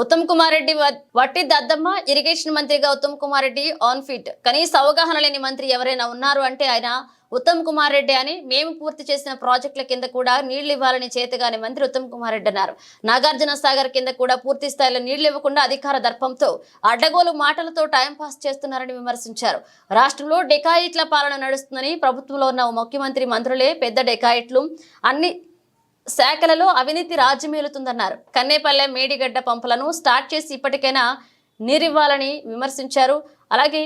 ఉత్తమ్ కుమార్ రెడ్డి వట్టి దద్దమ్మ ఇరిగేషన్ మంత్రిగా ఉత్తమ్ కుమార్ రెడ్డి ఆన్ ఫిట్. కనీస అవగాహన లేని మంత్రి ఎవరైనా ఉన్నారు అంటే ఆయన ఉత్తమ్ కుమార్ రెడ్డి అని. మేము పూర్తి చేసిన ప్రాజెక్టుల కింద కూడా నీళ్లు ఇవ్వాలని చేతగాని మంత్రి ఉత్తమ్ కుమార్ రెడ్డి అన్నారు. నాగార్జున సాగర్ కింద కూడా పూర్తి స్థాయిలో నీళ్లు ఇవ్వకుండా అధికార దర్పంతో అడ్డగోలు మాటలతో టైంపాస్ చేస్తున్నారని విమర్శించారు. రాష్ట్రంలో డెకాయిట్ల పాలన నడుస్తుందని, ప్రభుత్వంలో ఉన్న ముఖ్యమంత్రి మంత్రులే పెద్ద డెకాయిట్లు, అన్ని శాఖలలో అవినీతి రాజ్యమేలుతుందన్నారు. కన్నేపల్లె మేడిగడ్డ పంపులను స్టార్ట్ చేసి ఇప్పటికైనా నీరివ్వాలని విమర్శించారు. అలాగే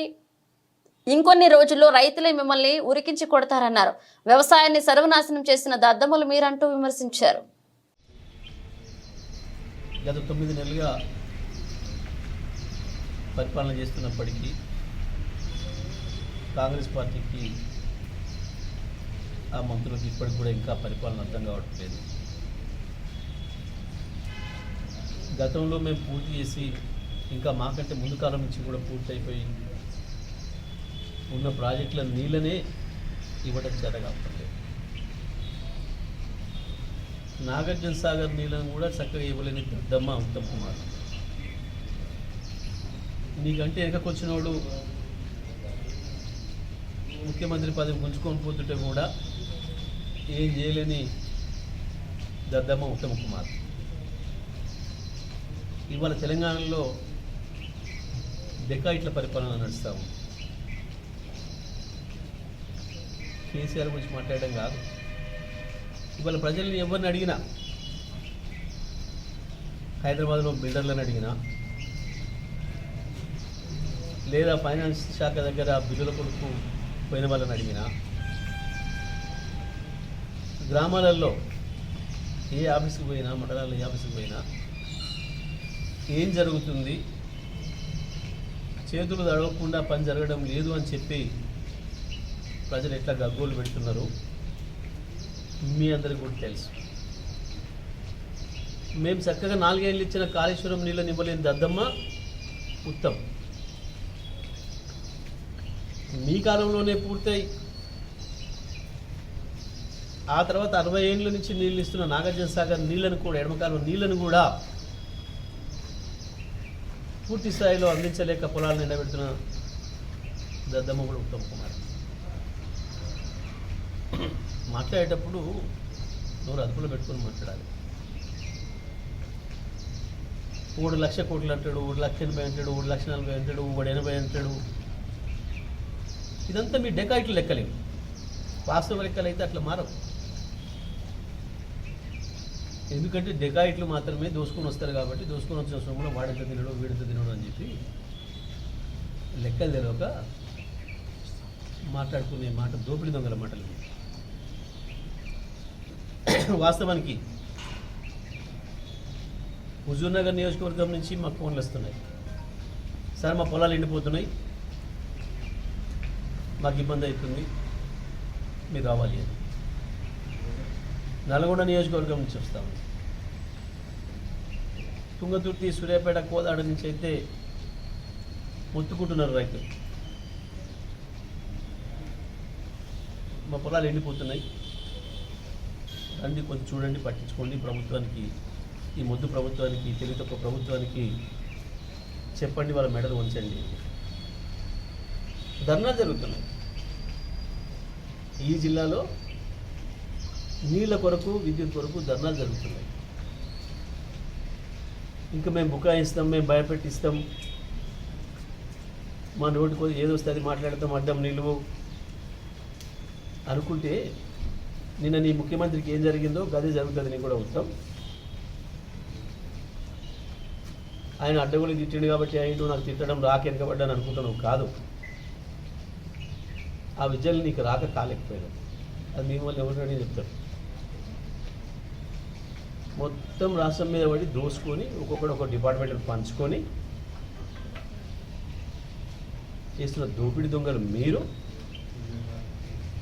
ఇంకొన్ని రోజుల్లో రైతులే మిమ్మల్ని ఉరికించి కొడతారన్నారు. వ్యవసాయాన్ని సర్వనాశనం చేసిన దద్దమ్మలు మీరంటూ విమర్శించారు. గత 9 నెలలుగా పరిపాలన చేస్తున్నప్పటికీ కాంగ్రెస్ పార్టీకి ఆ మంత్రులకు ఇప్పటికి కూడా ఇంకా పరిపాలన అర్థం కావట్లేదు. గతంలో మేము పూర్తి చేసి ఇంకా మాకంటే ముందు కాలం నుంచి కూడా పూర్తి అయిపోయి ఉన్న ప్రాజెక్టుల నీళ్ళనే ఇవ్వడం చేత కాకపోతే నాగార్జున సాగర్ నీళ్ళను కూడా చక్కగా ఇవ్వలేని దద్దమ్మ ఉత్తమ్ కుమార్. నీకంటే వెనకొచ్చినోడు ముఖ్యమంత్రి పదవి గుంజుకొని పోతుంటే కూడా ఏం చేయలేని దద్దమ్మ ఉత్తమ్ కుమార్. ఇవాళ తెలంగాణలో డెకాయిట్ల పరిపాలన నడుస్తాము. కేసీఆర్ గురించి మాట్లాడడం కాదు. ఇవాళ ప్రజల్ని ఎవరిని అడిగినా, హైదరాబాద్లో బిల్డర్లను అడిగినా, లేదా ఫైనాన్స్ శాఖ దగ్గర బిల్లుల కొడుకు పోయిన వాళ్ళని అడిగినా, గ్రామాలలో ఏ ఆఫీస్కి పోయినా, మండలాల్లో ఏ ఆఫీస్కి పోయినా ఏం జరుగుతుంది, చేతులు తడవకుండా పని జరగడం లేదు అని చెప్పి ప్రజలు ఎట్లా గగ్గోలు పెడుతున్నారు మీ అందరికీ కూడా తెలుసు. మేము చక్కగా 4 ఏళ్ళు ఇచ్చిన కాళేశ్వరం నీళ్ళని ఇవ్వలేని దద్దమ్మ ఉత్తమ్. మీ కాలంలోనే పూర్తయి ఆ తర్వాత 60 ఏళ్ళ నుంచి నీళ్ళు ఇస్తున్న నాగార్జున సాగర్ నీళ్ళను కూడా, ఎడమకాలం నీళ్ళను కూడా పూర్తి స్థాయిలో అందించలేక పొలాలను ఎండబెడుతున్న దద్దమ్మ కూడా ఉత్తమ్ కుమార్. మాట్లాడేటప్పుడు నోరు అదుపులో పెట్టుకొని మాట్లాడాలి. 3 లక్షల కోట్లు అంటాడు, 1,80,000 అంటాడు, 1,40,000 అంటాడు, 180 అంటాడు. ఇదంతా మీ డెకాయిట్లు లెక్కలేవు. వాస్తవ లెక్కలు అయితే అట్లా మారవు. ఎందుకంటే డెకాయిట్లు మాత్రమే దోసుకొని వస్తారు కాబట్టి దోసుకొని వచ్చిన సొమ్ములో వాడెంత తినడు, వీడెంత తినడు అని చెప్పి లెక్కలు తెలియక మాట్లాడుకునే మాట దోపిడీ దొంగల మాటలు. వాస్తవానికి హుజూర్నగర్ నియోజకవర్గం నుంచి మాకు ఫోన్లు వస్తున్నాయి. సార్ మా పొలాలు ఎండిపోతున్నాయి, మాకు ఇబ్బంది అవుతుంది, మీరు రావాలి అని. నల్గొండ నియోజకవర్గం నుంచి వస్తాము. తుంగతుర్తి, సూర్యాపేట, కోదాడ నుంచి అయితే మొత్తుకుంటున్నారు రైతులు. మా పొలాలు ఎండిపోతున్నాయి, రండి కొంచెం చూడండి, పట్టించుకోండి. ప్రభుత్వానికి, ఈ మొద్దు ప్రభుత్వానికి, తెలివి తక్కువ ప్రభుత్వానికి చెప్పండి, వాళ్ళ మెడలు ఉంచండి. ధర్నా జరుగుతున్నాయి. ఈ జిల్లాలో నీళ్ళ కొరకు, విద్యుత్ కొరకు ధర్నాలు జరుగుతున్నాయి. ఇంకా మేము బుకాయిస్తాం, మేము భయపెట్టిస్తాం, మా నోటికి ఏదో వస్తే అది మాట్లాడతాం, అడ్డం నిలువు అనుకుంటే నిన్న నీ ముఖ్యమంత్రికి ఏం జరిగిందో గది జరుగుతుంది. నీకు కూడా ఉత్తమ్. ఆయన అడ్డగోలు తిట్టిండు కాబట్టి అయింటూ నాకు తిట్టడం రాక వెనకబడ్డాను అనుకుంటున్నావు కాదు. ఆ విద్యలు నీకు రాక కాలేకపోయాను. అది మీ వల్ల ఎవరిని చెప్తాడు. మొత్తం రాష్ట్రం మీద పడి దోసుకొని ఒక్కొక్కటి ఒక డిపార్ట్మెంట్ పంచుకొని చేస్తున్న దోపిడీ దొంగలు మీరు.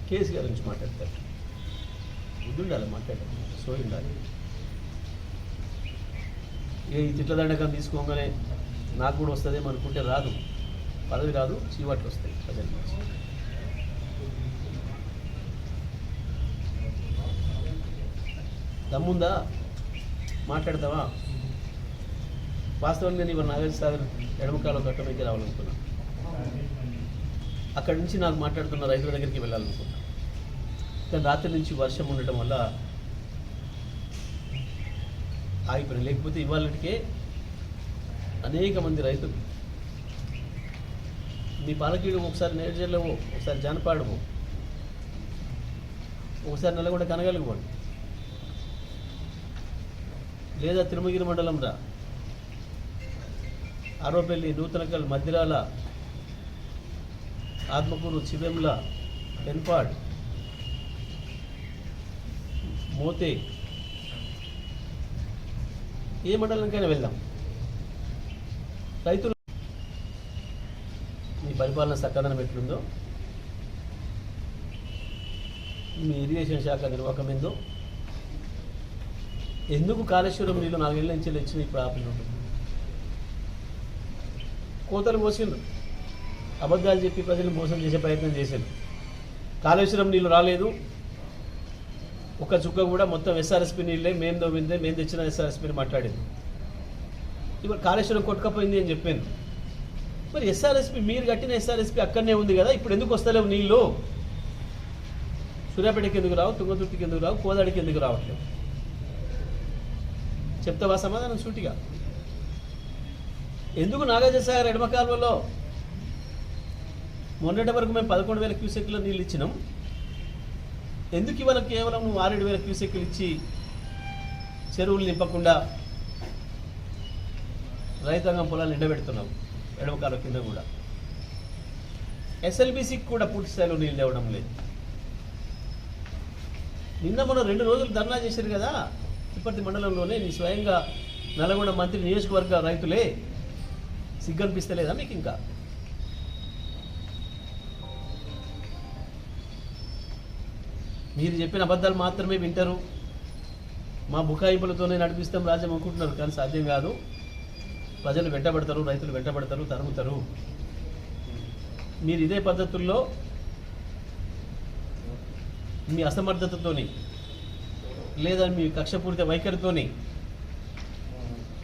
కేసీఆర్ నుంచి మాట్లాడతారు. బుద్ధి ఉండాలి, మాట్లాడాలి, సోయి ఉండాలి. ఈ తిట్ల దండకం తీసుకోగానే నాకు కూడా వస్తుందేమో అనుకుంటే రాదు. పదవి రాదు, చీవాట్లు వస్తాయి ప్రజల నుంచి. దమ్ముందా? మాట్లాడతావా? వాస్తవంగా నేను ఇవాళ నాగార్జున సాగర్ ఎడమకాలో కట్టడానికి రావాలనుకున్నాను. అక్కడి నుంచి నాకు మాట్లాడుతున్న రైతుల దగ్గరికి వెళ్ళాలనుకున్నాను. కానీ రాత్రి నుంచి వర్షం ఉండటం వల్ల ఆగిపోయిన. లేకపోతే ఇవాళకే అనేక మంది రైతులు మీ పాలకీడు ఒకసారి నేర్జర్లవో, ఒకసారి జానపాడవో, ఒకసారి నల్లగొండ కనగలుగుకోండి, లేదా తిరుమగిరి మండలం రా, ఆరోపల్లి, నూతనకల్, మద్దిరాల, ఆత్మకూరు, చివెంల, పెన్పాడ్, మోతే, ఏ మండలంకైనా వెళ్దాం. రైతులు మీ పరిపాలన సక్కదనం ఎట్లుందో, మీ ఇరిగేషన్ శాఖ నిర్వాహకం ఏందో, ఎందుకు కాళేశ్వరం నీళ్ళు 4 ఏళ్ళ నుంచి ఇచ్చిన ఇప్పుడు ఆపిల్ ఉంటుంది. కోతలు పోసిండ్రు, అబద్ధాలు చెప్పి ప్రజలు మోసం చేసే ప్రయత్నం చేశారు. కాళేశ్వరం నీళ్ళు రాలేదు, ఒక చుక్క కూడా, మొత్తం ఎస్ఆర్ఎస్పీ నీళ్ళే మేము దోవిందే, మేము తెచ్చిన ఎస్ఆర్ఎస్పీని మాట్లాడింది. ఇప్పుడు కాళేశ్వరం కొట్టుకపోయింది అని చెప్పాను. మరి ఎస్ఆర్ఎస్పీ మీరు కట్టిన ఎస్ఆర్ఎస్పీ అక్కడనే ఉంది కదా, ఇప్పుడు ఎందుకు వస్తలేవు నీళ్ళు? సూర్యాపేటకి ఎందుకు రావు, తుంగతుర్తికి ఎందుకు రావు, కోదాడికి ఎందుకు రావట్లేదు? చెప్తావా సమాధానం సూటిగా? ఎందుకు నాగార్జున సాగర్ ఎడమ కాలువలో మొన్నటి వరకు మేము 11,000 క్యూసెక్ల నీళ్ళు ఇచ్చినాం, ఎందుకు ఇవాళ కేవలం నువ్వు 6,000 క్యూసెక్లు ఇచ్చి చెరువులు నింపకుండా రైతాంగం పొలాలు ఎండబెడుతున్నావు? ఎడమ కాలువ కింద కూడా ఎస్ఎల్బీసీకి కూడా పూర్తి స్థాయిలో నీళ్ళు తేవడం లేదు. నిన్న మనం 2 రోజులు ధర్నా చేశారు కదా తిప్పర్తి మండలంలోనే, నీ స్వయంగా నల్గొండ మంత్రి నియోజకవర్గ రైతులే. సిగ్గనిపిస్తలేదా మీకు? ఇంకా మీరు చెప్పిన అబద్ధాలు మాత్రమే వింటారు, మా బుకాయింపులతోనే నడిపిస్తాం రాజ్యం అనుకుంటున్నారు. కానీ సాధ్యం కాదు. ప్రజలు వెంటబడతారు, రైతులు వెంటబడతారు, తరుముతారు. మీరు ఇదే పద్ధతుల్లో మీ అసమర్థతతోని లేదా మీ కక్షపూరిత వైఖరితోని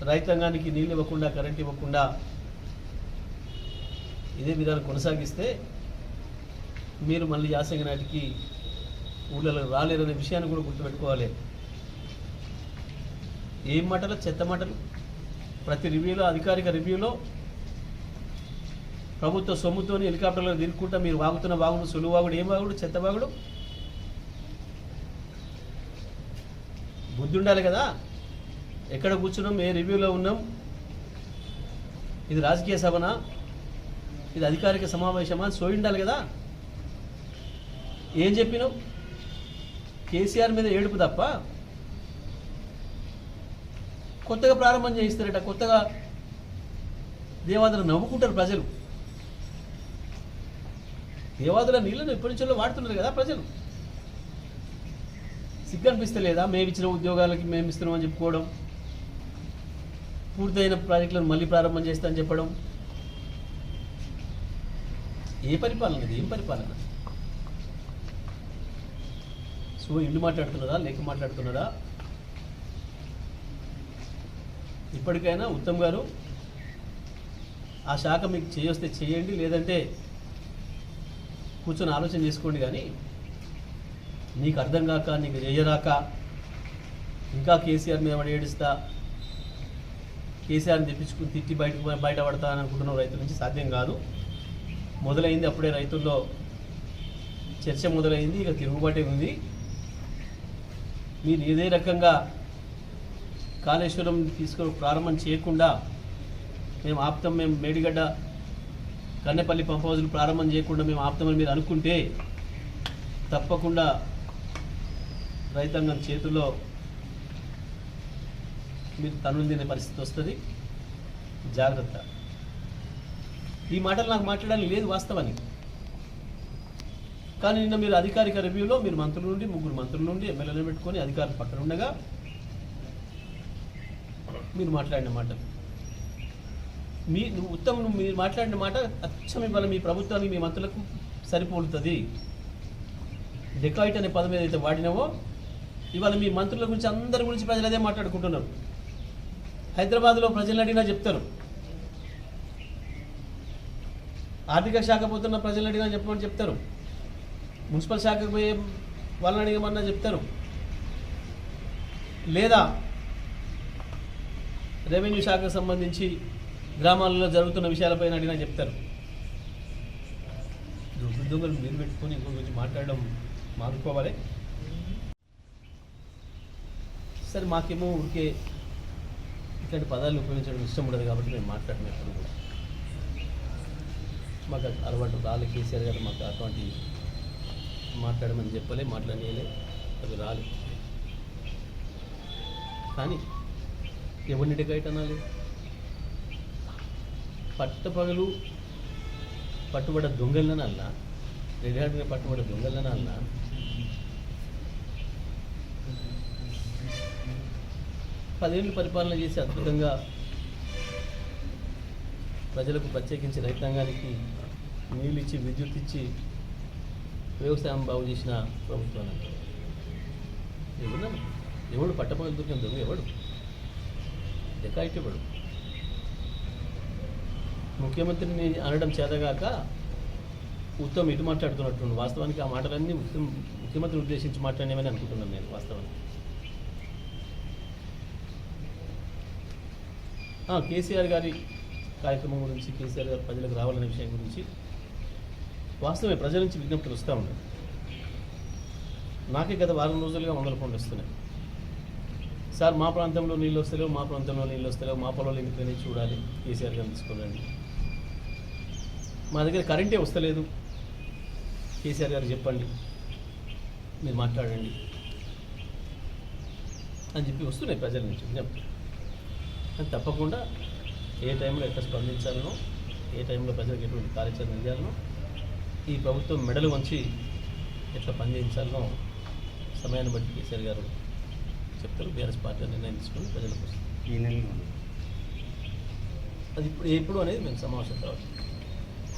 రైతాంగానికి నీళ్ళు ఇవ్వకుండా, కరెంట్ ఇవ్వకుండా ఇదే విధానం కొనసాగిస్తే మీరు మళ్ళీ యాసంగి నాటికి ఊళ్ళలో రాలేరనే విషయాన్ని కూడా గుర్తుపెట్టుకోవాలి. ఏం మాటలు, చెత్త మాటలు. ప్రతి రివ్యూలో, అధికారిక రివ్యూలో ప్రభుత్వ సొమ్ముతోని హెలికాప్టర్లో తిరుగుకుంటా మీరు వాగుతున్న వాగుడు, సులువు వాగుడు, ఏం వాగుడు, చెత్త వాగుడు. బుద్ధి ఉండాలి కదా. ఎక్కడ కూర్చున్నాం, ఏ రివ్యూలో ఉన్నాం, ఇది రాజకీయ సభనా, ఇది అధికారిక సమావేశమా, సోయి ఉండాలి కదా. ఏం చెప్పినావు? కేసీఆర్ మీద ఏడుపు తప్ప కొత్తగా ప్రారంభం చేయిస్తారట, కొత్తగా దేవాదులు నవ్వుకుంటారు ప్రజలు. దేవాదుల నీళ్ళను ఎప్పటి నుంచో వాడుతున్నారు కదా ప్రజలు. సిగ్గు అనిపిస్తలేదా? మేము ఇచ్చిన ఉద్యోగాలకి మేము ఇస్తున్నామని చెప్పుకోవడం, పూర్తయిన ప్రాజెక్టులను మళ్ళీ ప్రారంభం చేస్తా అని చెప్పడం. ఏ పరిపాలన ఇది? ఏం పరిపాలన? సో ఇల్లు మాట్లాడుతున్నారా, లేక మాట్లాడుతున్నారా? ఇప్పటికైనా ఉత్తమ్ గారు ఆ శాఖ మీకు చేయొస్తే చేయండి, లేదంటే కూర్చొని ఆలోచన చేసుకోండి. కానీ నీకు అర్థం కాక, నీకు చేయరాక ఇంకా కేసీఆర్ మీద ఏడుస్తా, కేసీఆర్ని తెప్పించుకుని తిట్టి బయటపడతా అని అనుకుంటున్నావు. రైతుల నుంచి సాధ్యం కాదు. మొదలైంది అప్పుడే, రైతుల్లో చర్చ మొదలైంది, ఇక తిరుగుబాటే ఉంది. మీరు ఇదే రకంగా కాళేశ్వరం తీసుకొని ప్రారంభం చేయకుండా మేము ఆపుతాం, మేము మేడిగడ్డ కన్నెపల్లి పంప్ హౌజులు ప్రారంభం చేయకుండా మేము ఆపుతామని మీరు అనుకుంటే తప్పకుండా రైతాంగం చేతుల్లో మీరు తనులు తినే పరిస్థితి వస్తుంది. జాగ్రత్త. ఈ మాటలు నాకు మాట్లాడాలని లేదు వాస్తవానికి. కానీ నిన్న మీరు అధికారిక రివ్యూలో మీరు మంత్రుల నుండి, 3 మంత్రుల నుండి, ఎమ్మెల్యేలను పెట్టుకొని అధికారులు పక్కన ఉండగా మీరు మాట్లాడిన మాట, మీరు మాట్లాడిన మాట అచ్చం ఇవాళ మీ ప్రభుత్వానికి, మీ మంత్రులకు సరిపోలుతుంది. డెకాయిట్ అనే పదం ఏదైతే వాడినావో ఇవాళ మీ మంత్రుల గురించి, అందరి గురించి ప్రజలు అదే మాట్లాడుకుంటున్నారు. హైదరాబాద్లో ప్రజలను అడిగినా చెప్తారు. ఆర్థిక శాఖ పోతున్న ప్రజలను అడిగినా చెప్పమని చెప్తారు. మున్సిపల్ శాఖకు పోయే వాళ్ళని అడిగమన్నా చెప్తారు. లేదా రెవెన్యూ శాఖకు సంబంధించి గ్రామాలలో జరుగుతున్న విషయాలపైన అడిగినా చెప్తారు. దొంగలు మీరు పెట్టుకొని ఇంకొక గురించి మాట్లాడడం మానుకోవాలి. సరే, మాకేమో ఊరికే ఇట్లాంటి పదాలను ఉపయోగించడం ఇష్టం ఉండదు కాబట్టి మేము మాట్లాడడం ఎప్పుడు కూడా మాకు అలవాటు రాలే. కేసీఆర్ గారు మాకు అటువంటి మాట్లాడమని చెప్పలే, మాట్లాడలే, అవి రాలే. కానీ ఎవరిని డికైట్ అనాలి? పట్టపగలు పట్టుబడ్డ దొంగలను అన్నా, రెడీగా పట్టుబడ్డ దొంగలను అన్నా, పదేళ్ళు పరిపాలన చేసి అద్భుతంగా ప్రజలకు ప్రత్యేకించి రైతాంగానికి నీళ్ళు ఇచ్చి విద్యుత్ ఇచ్చి వ్యవసాయం బాగు చేసిన ప్రభుత్వాన్ని ఎవడు పట్టపగలు దొరికిన దొంగ ఎవడు? డెకాయిట్ ఎవడు? ముఖ్యమంత్రిని అనడం చేతగాక ఉత్తమ్ ఇటు మాట్లాడుతున్నట్టు. వాస్తవానికి ఆ మాటలన్నీ ముఖ్యమంత్రిని ఉద్దేశించి మాట్లాడేమని అనుకుంటున్నాను నేను. వాస్తవానికి కేసీఆర్ గారి కార్యక్రమం గురించి, కేసీఆర్ గారు ప్రజలకు రావాలనే విషయం గురించి వాస్తవమే ప్రజల నుంచి విజ్ఞప్తులు వస్తూ ఉన్నాయి. నాకే గత వారం రోజులుగా 100 ఫోన్లు వస్తున్నాయి. సార్, మా ప్రాంతంలో నీళ్ళు వస్తలేవు, మా ప్రాంతంలో నీళ్ళు వస్తలేవు, మా పొలాలు ఎండిపోయినాయి, చూడాలి, కేసీఆర్ గారిని తీసుకోండి. మా దగ్గర కరెంటే వస్తలేదు, కేసీఆర్ గారు చెప్పండి, మీరు మాట్లాడండి అని చెప్పి వస్తున్నాయి ప్రజల నుంచి విజ్ఞప్తి. కానీ తప్పకుండా ఏ టైంలో ఎట్లా స్పందించాలనో, ఏ టైంలో ప్రజలకు ఎటువంటి కార్యాచరణ చేయాలనో, ఈ ప్రభుత్వం మెడలు వంచి ఎట్లా పనిచేయించాలనో సమయాన్ని బట్టి కేసీఆర్ గారు చెప్తారు. బీఆర్ఎస్ పార్టీ నిర్ణయం తీసుకుని ప్రజలకు వస్తుంది. అది ఇప్పుడు అనేది మేము సమావేశం తర్వాత